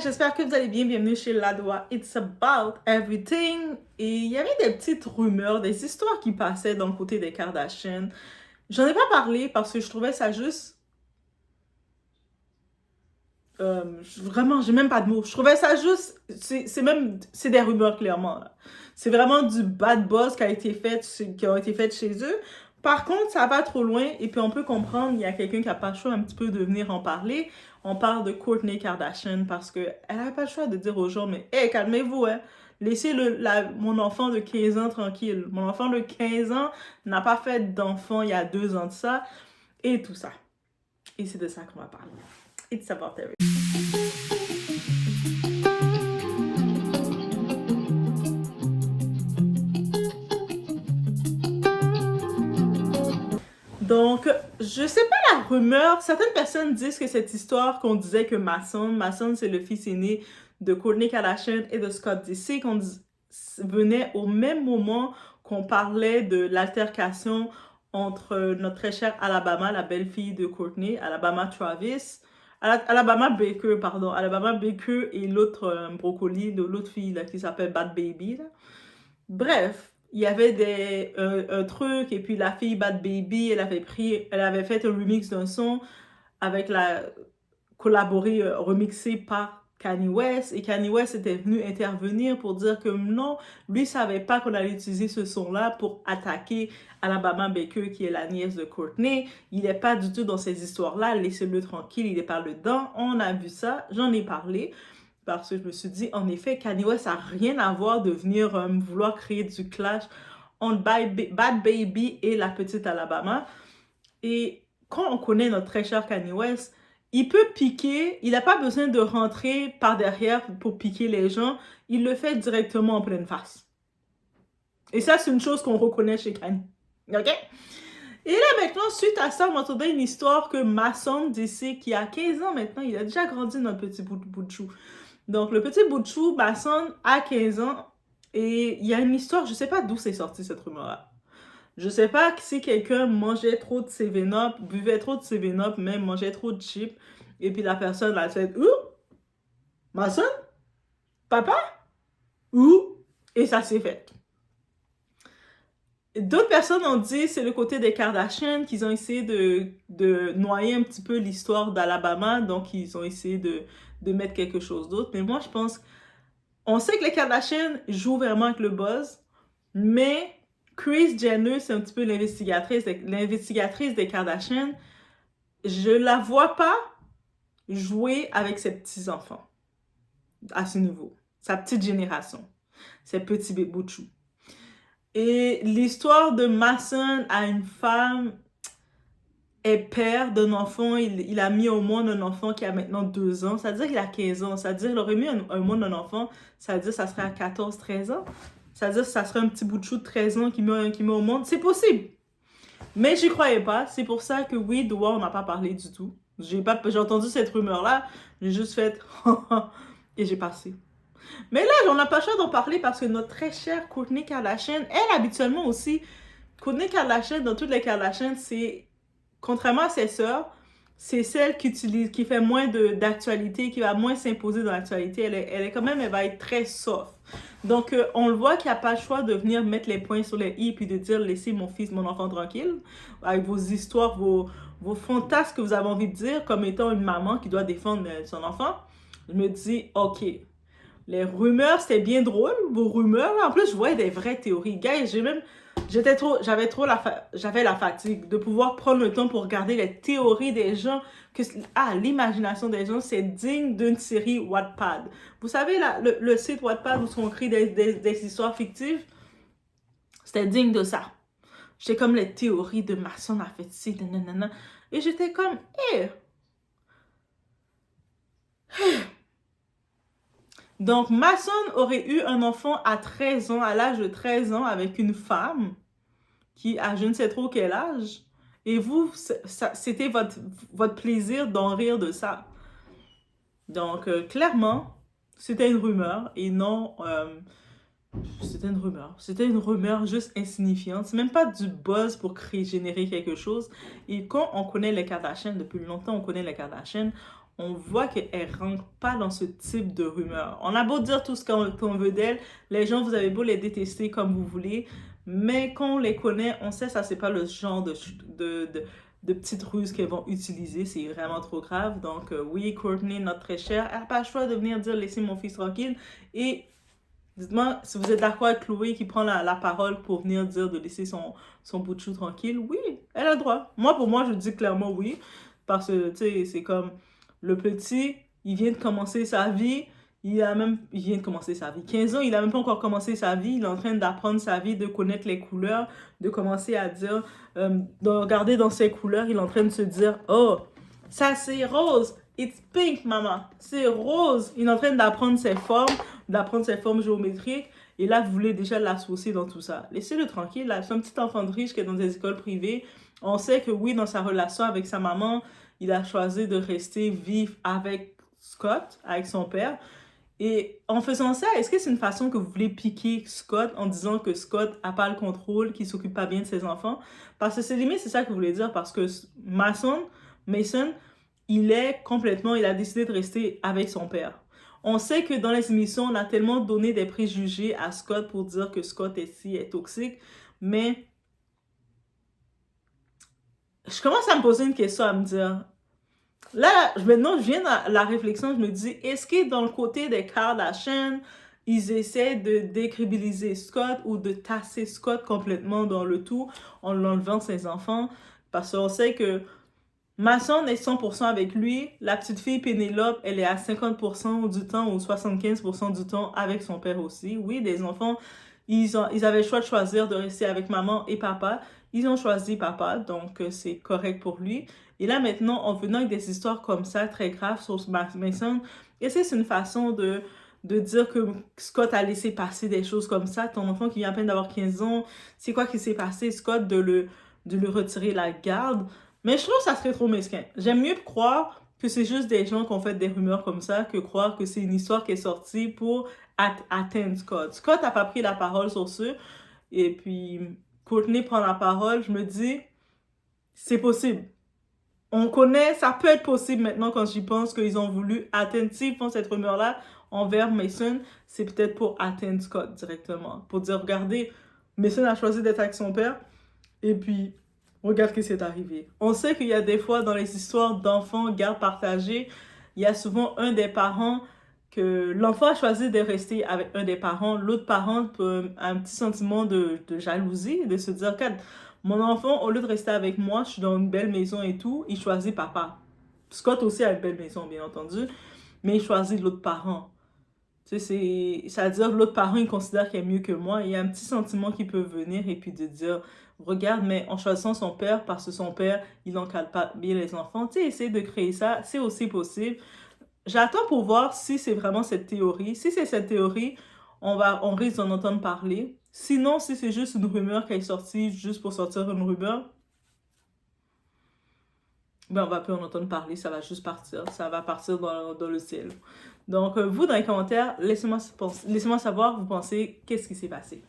j'espère que vous allez bien. Bienvenue chez Ladwa. It's about everything. Et il y avait des petites rumeurs, des histoires qui passaient dans le côté des Kardashians. J'en ai pas parlé parce que je trouvais ça juste... vraiment, j'ai même pas de mots. Je trouvais ça juste... C'est des rumeurs, clairement. Là. C'est vraiment du bad buzz qui a été fait, qui a été fait chez eux. Par contre, ça va trop loin et puis on peut comprendre, il y a quelqu'un qui n'a pas le choix un petit peu de venir en parler. On parle de Kourtney Kardashian parce qu'elle n'a pas le choix de dire aux gens, mais hey, calmez-vous, hein. Laissez mon enfant de 15 ans tranquille. Mon enfant de 15 ans n'a pas fait d'enfant il y a 2 ans de ça et tout ça. Et c'est de ça qu'on va parler. It's about everything. Donc, je sais pas la rumeur. Certaines personnes disent que cette histoire qu'on disait que Mason c'est le fils aîné de Kourtney Kardashian et de Scott Disick, venait au même moment qu'on parlait de l'altercation entre notre très chère Alabama, la belle-fille de Kourtney, Alabama Baker et l'autre brocoli de l'autre fille là, qui s'appelle Bad Baby. Là. Bref, il y avait un truc, et puis la fille Bad Baby, elle avait fait un remix d'un son avec remixé par Kanye West, et Kanye West était venu intervenir pour dire que non, lui savait pas qu'on allait utiliser ce son-là pour attaquer Alabama Baker, qui est la nièce de Kourtney. Il n'est pas du tout dans ces histoires-là, laissez-le tranquille, il n'est pas dedans. On a vu ça, j'en ai parlé. Parce que je me suis dit, en effet, Kanye West n'a rien à voir de venir vouloir créer du clash entre Bad Baby et la petite Alabama. Et quand on connaît notre très cher Kanye West, il peut piquer, il n'a pas besoin de rentrer par derrière pour piquer les gens, il le fait directement en pleine face. Et ça, c'est une chose qu'on reconnaît chez Kanye. OK? Et là, maintenant, suite à ça, on m'entendait une histoire que Mason Disick, qui a 15 ans maintenant, il a déjà grandi notre petit bout de chou. Donc, le petit bout de chou, Mason, a 15 ans. Et il y a une histoire, je sais pas d'où c'est sorti cette rumeur-là. Je sais pas si quelqu'un mangeait trop de 7-Up, buvait trop de 7-Up, même mangeait trop de chips. Et puis la personne l'a fait, ouh, Mason? Papa? Ouh? Et ça s'est fait. D'autres personnes ont dit c'est le côté des Kardashians qu'ils ont essayé de noyer un petit peu l'histoire d'Alabama, donc ils ont essayé de mettre quelque chose d'autre. Mais moi, je pense, on sait que les Kardashians jouent vraiment avec le buzz, mais Kris Jenner, c'est un petit peu l'investigatrice des Kardashians. Je la vois pas jouer avec ses petits-enfants à ce niveau, sa petite génération, ses petits bébés de chou. Et l'histoire de Mason à une femme est père d'un enfant. Il a mis au monde un enfant qui a maintenant 2 ans. C'est-à-dire qu'il a 15 ans. C'est-à-dire qu'il aurait mis au monde un enfant. C'est-à-dire que ça serait à 14-13 ans. C'est-à-dire que ça serait un petit bout de chou de 13 ans qui met au monde. C'est possible. Mais j'y croyais pas. C'est pour ça que oui, Doua, on n'a pas parlé du tout. J'ai entendu cette rumeur-là. J'ai juste fait et j'ai passé. Mais là, on n'a pas le choix d'en parler parce que notre très chère Kourtney Kardashian, elle, habituellement aussi, Kourtney Kardashian, dans toutes les Kardashians, c'est, contrairement à ses sœurs, c'est celle qui fait moins d'actualité, qui va moins s'imposer dans l'actualité. Elle va être très soft. Donc, on le voit qu'il n'y a pas le choix de venir mettre les points sur les i puis de dire, laissez mon enfant tranquille, avec vos histoires, vos fantasmes que vous avez envie de dire, comme étant une maman qui doit défendre son enfant. Je me dis, ok. Les rumeurs, c'était bien drôle, vos rumeurs. Là. En plus, je voyais des vraies théories. Guys, j'avais la fatigue de pouvoir prendre le temps pour regarder les théories des gens. L'imagination des gens, c'est digne d'une série Wattpad. Vous savez, là, le site Wattpad où on crée des histoires fictives, c'était digne de ça. J'étais comme les théories de Mason a fait ci, nanana. Et j'étais comme, Donc, Mason aurait eu un enfant à 13 ans, à l'âge de 13 ans, avec une femme qui a je ne sais trop quel âge. Et vous, c'était votre plaisir d'en rire de ça. Donc, clairement, c'était une rumeur. Et non, c'était une rumeur. C'était une rumeur juste insignifiante. C'est même pas du buzz pour générer quelque chose. Et quand on connaît les Kardashians, depuis longtemps on connaît les Kardashians, on voit qu'elle rentre pas dans ce type de rumeur. On a beau dire tout ce qu'on veut d'elle, les gens, vous avez beau les détester comme vous voulez, mais quand on les connaît, on sait ça, c'est pas le genre de petites ruses qu'elles vont utiliser, c'est vraiment trop grave. Donc oui, Courtney, notre très chère, elle n'a pas le choix de venir dire laissez mon fils tranquille. Et dites-moi si vous êtes d'accord avec Chloé qui prend la parole pour venir dire de laisser son bout de chou tranquille. Oui, elle a le droit. Moi, pour moi, je dis clairement oui. Parce que, tu sais, c'est comme le petit, il vient de commencer sa vie. Il vient de commencer sa vie. 15 ans, il a même pas encore commencé sa vie. Il est en train d'apprendre sa vie, de connaître les couleurs, de commencer à dire, de regarder dans ses couleurs. Il est en train de se dire, oh, ça c'est rose. It's pink, maman. C'est rose. Il est en train d'apprendre ses formes géométriques. Et là, vous voulez déjà l'associer dans tout ça. Laissez-le tranquille. Là, c'est un petit enfant de riche qui est dans des écoles privées. On sait que oui, dans sa relation avec sa maman, il a choisi de rester vivre avec Scott, avec son père. Et en faisant ça, est-ce que c'est une façon que vous voulez piquer Scott en disant que Scott n'a pas le contrôle, qu'il ne s'occupe pas bien de ses enfants? Parce que c'est limite, c'est ça que vous voulez dire, parce que Mason, il a décidé de rester avec son père. On sait que dans les émissions, on a tellement donné des préjugés à Scott pour dire que Scott est toxique, mais je commence à me poser une question, à me dire, là, maintenant, je viens à la réflexion, je me dis, est-ce que dans le côté des Kardashian, ils essaient de décrédibiliser Scott ou de tasser Scott complètement dans le tout en l'enlevant de ses enfants? Parce qu'on sait que Mason est 100% avec lui, la petite fille Pénélope, elle est à 50% du temps ou 75% du temps avec son père aussi. Oui, des enfants, ils avaient le choix de choisir de rester avec maman et papa. Ils ont choisi papa, donc c'est correct pour lui. Et là maintenant, en venant avec des histoires comme ça, très graves sur Mason, est-ce que c'est une façon de dire que Scott a laissé passer des choses comme ça? Ton enfant qui vient à peine d'avoir 15 ans, c'est quoi qui s'est passé, Scott, de le retirer la garde? Mais je trouve que ça serait trop mesquin. J'aime mieux croire que c'est juste des gens qui ont fait des rumeurs comme ça que croire que c'est une histoire qui est sortie pour atteindre Scott. Scott n'a pas pris la parole sur ce. Et puis, Courtney prend la parole. Je me dis, c'est possible. On connaît, ça peut être possible maintenant quand j'y pense qu'ils ont voulu atteindre. S'ils font cette rumeur-là envers Mason, c'est peut-être pour atteindre Scott directement. Pour dire, regardez, Mason a choisi d'être avec son père. Et puis, regarde ce qui s'est arrivé. On sait qu'il y a des fois dans les histoires d'enfants, garde partagée, il y a souvent un des parents que l'enfant a choisi de rester avec un des parents. L'autre parent peut un petit sentiment de jalousie, de se dire, regarde, mon enfant, au lieu de rester avec moi, je suis dans une belle maison et tout, il choisit papa. Scott aussi a une belle maison, bien entendu, mais il choisit l'autre parent. Tu sais, c'est-à-dire que l'autre parent, il considère qu'il est mieux que moi. Il y a un petit sentiment qui peut venir et puis de dire, regarde, mais en choisissant son père, parce que son père, il n'encadre pas bien les enfants. Tu sais, essayer de créer ça, c'est aussi possible. J'attends pour voir si c'est vraiment cette théorie. Si c'est cette théorie, on risque d'en entendre parler. Sinon, si c'est juste une rumeur qui est sortie juste pour sortir une rumeur, ben on va plus en entendre parler, ça va juste partir. Ça va partir dans le ciel. Donc, vous, dans les commentaires, laissez-moi savoir, vous pensez, qu'est-ce qui s'est passé.